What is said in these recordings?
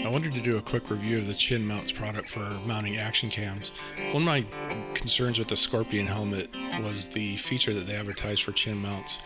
I wanted to do a quick review of the ChinMount product for mounting action cams. One of my concerns with the Scorpion helmet was the feature that they advertised for ChinMounts.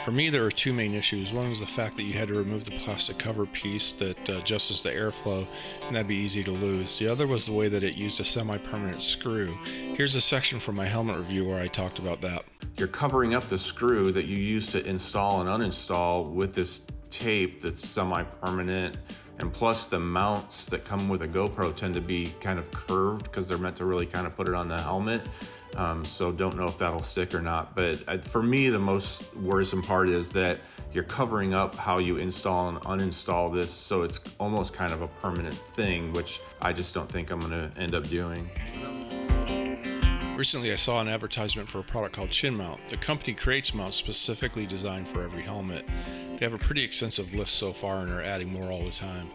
For me, there were two main issues. One was the fact that you had to remove the plastic cover piece that adjusts the airflow, and that'd be easy to lose. The other was the way that it used a semi-permanent screw. Here's a section from my helmet review where I talked about that. You're covering up the screw that you use to install and uninstall with this tape that's semi-permanent, and plus the mounts that come with a GoPro tend to be kind of curved because they're meant to really kind of put it on the helmet. So don't know if that'll stick or not, but for me the most worrisome part is that you're covering up how you install and uninstall this, so it's almost kind of a permanent thing, which I just don't think I'm going to end up doing. Recently I saw an advertisement for a product called ChinMount. The company creates mounts specifically designed for every helmet. They have a pretty extensive list so far and are adding more all the time.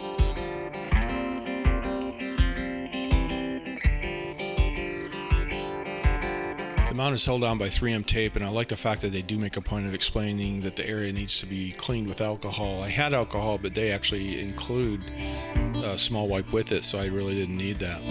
The mount is held down by 3M tape, and I like the fact that they do make a point of explaining that the area needs to be cleaned with alcohol. I had alcohol, but they actually include a small wipe with it, so I really didn't need that.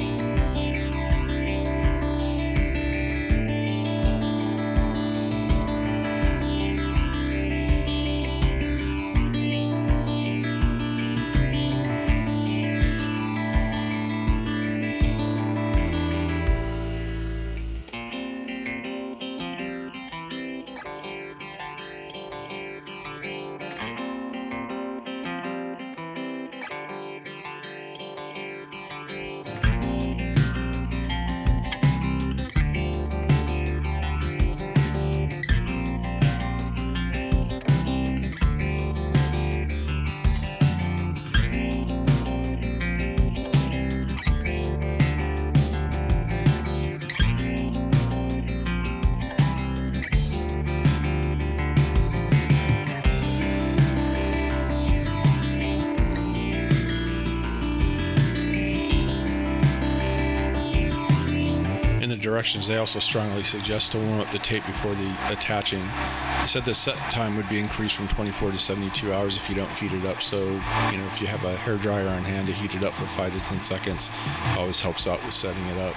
Directions, they also strongly suggest to warm up the tape before the attaching. They said the set time would be increased from 24 to 72 hours if you don't heat it up, so if you have a hair dryer on hand to heat it up for 5 to 10 seconds, always helps out with setting it up.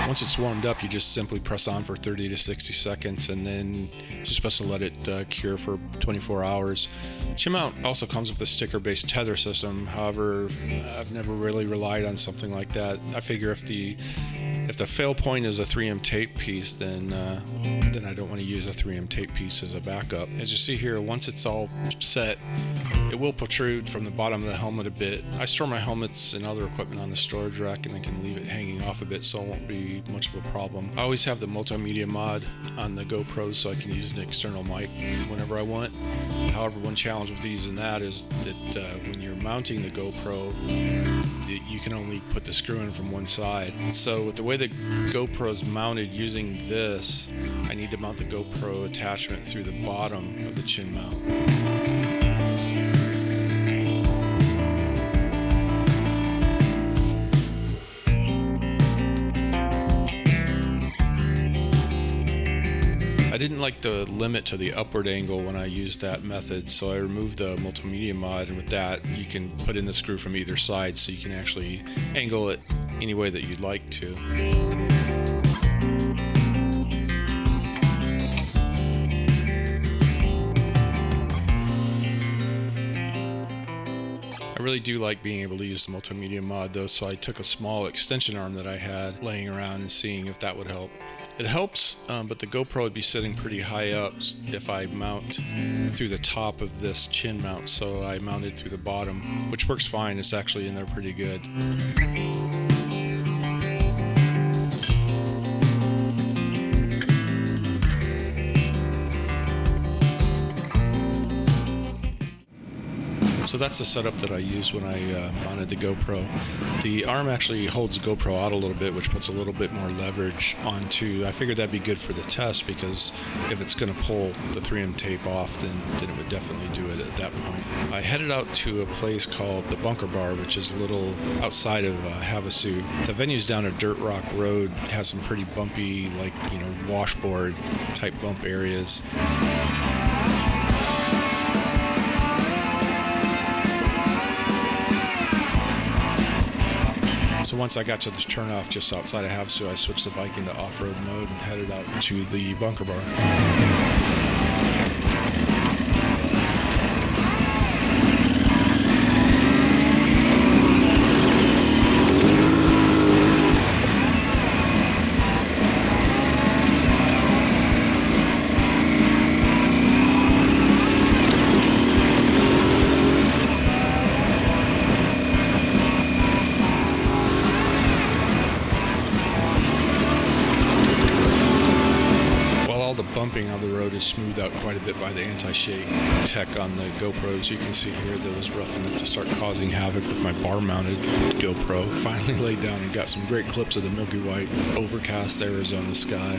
Once it's warmed up, you just simply press on for 30 to 60 seconds, and then you're supposed to let it cure for 24 hours. ChinMount also comes with a sticker-based tether system. However, I've never really relied on something like that. I figure if the fail point is a 3M tape piece, then I don't want to use a 3M tape piece as a backup. As you see here, once it's all set, it will protrude from the bottom of the helmet a bit. I store my helmets and other equipment on the storage rack, and I can leave it hanging off a bit so it won't be much of a problem. I always have the multimedia mod on the GoPro so I can use an external mic whenever I want. However, one challenge with using that is that when you're mounting the GoPro, you can only put the screw in from one side. So with the way the GoPro is mounted using this, I need to mount the GoPro attachment through the bottom of the ChinMount. I didn't like the limit to the upward angle when I used that method, so I removed the multimedia mod, and with that you can put in the screw from either side so you can actually angle it any way that you'd like to. I really do like being able to use the multimedia mod though, so I took a small extension arm that I had laying around and seeing if that would help. It helps, but the GoPro would be sitting pretty high up if I mount through the top of this ChinMount, so I mounted through the bottom, which works fine. It's actually in there pretty good. So that's the setup that I used when I mounted the GoPro. The arm actually holds the GoPro out a little bit, which puts a little bit more leverage onto. I figured that'd be good for the test, because if it's going to pull the 3M tape off, then it would definitely do it at that point. I headed out to a place called the Bunker Bar, which is a little outside of Havasu. The venue's down a dirt rock road. It has some pretty bumpy, like, you know, washboard type bump areas. So once I got to this turnoff just outside of Havasu, I switched the bike into off-road mode and headed out to the Bunker Bar. The bumping on the road is smoothed out quite a bit by the anti-shake tech on the GoPros. You can see here that was rough enough to start causing havoc with my bar-mounted GoPro. Finally laid down and got some great clips of the milky white overcast Arizona sky.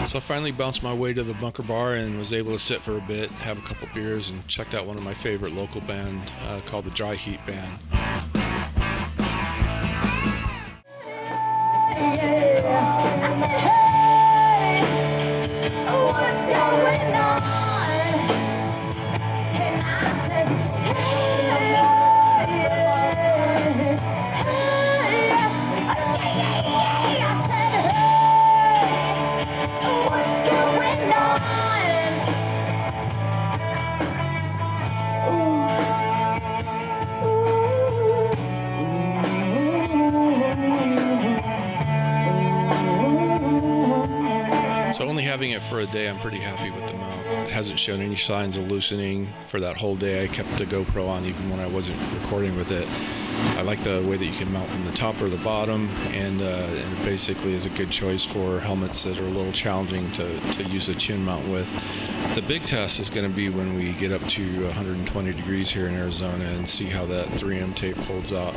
So I finally bounced my way to the Bunker Bar and was able to sit for a bit, have a couple beers, and checked out one of my favorite local band called the Dry Heat Band. What's going on? And I said, what's going on? So only having it for a day, I'm pretty happy with the mount. It hasn't shown any signs of loosening for that whole day. I kept the GoPro on even when I wasn't recording with it. I like the way that you can mount from the top or the bottom, and it basically is a good choice for helmets that are a little challenging to use a chin mount with. The big test is going to be when we get up to 120 degrees here in Arizona and see how that 3M tape holds up.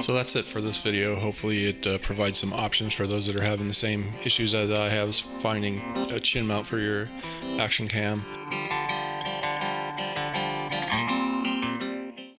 So that's it for this video. Hopefully it provides some options for those that are having the same issues as I have finding a chin mount for your action cam.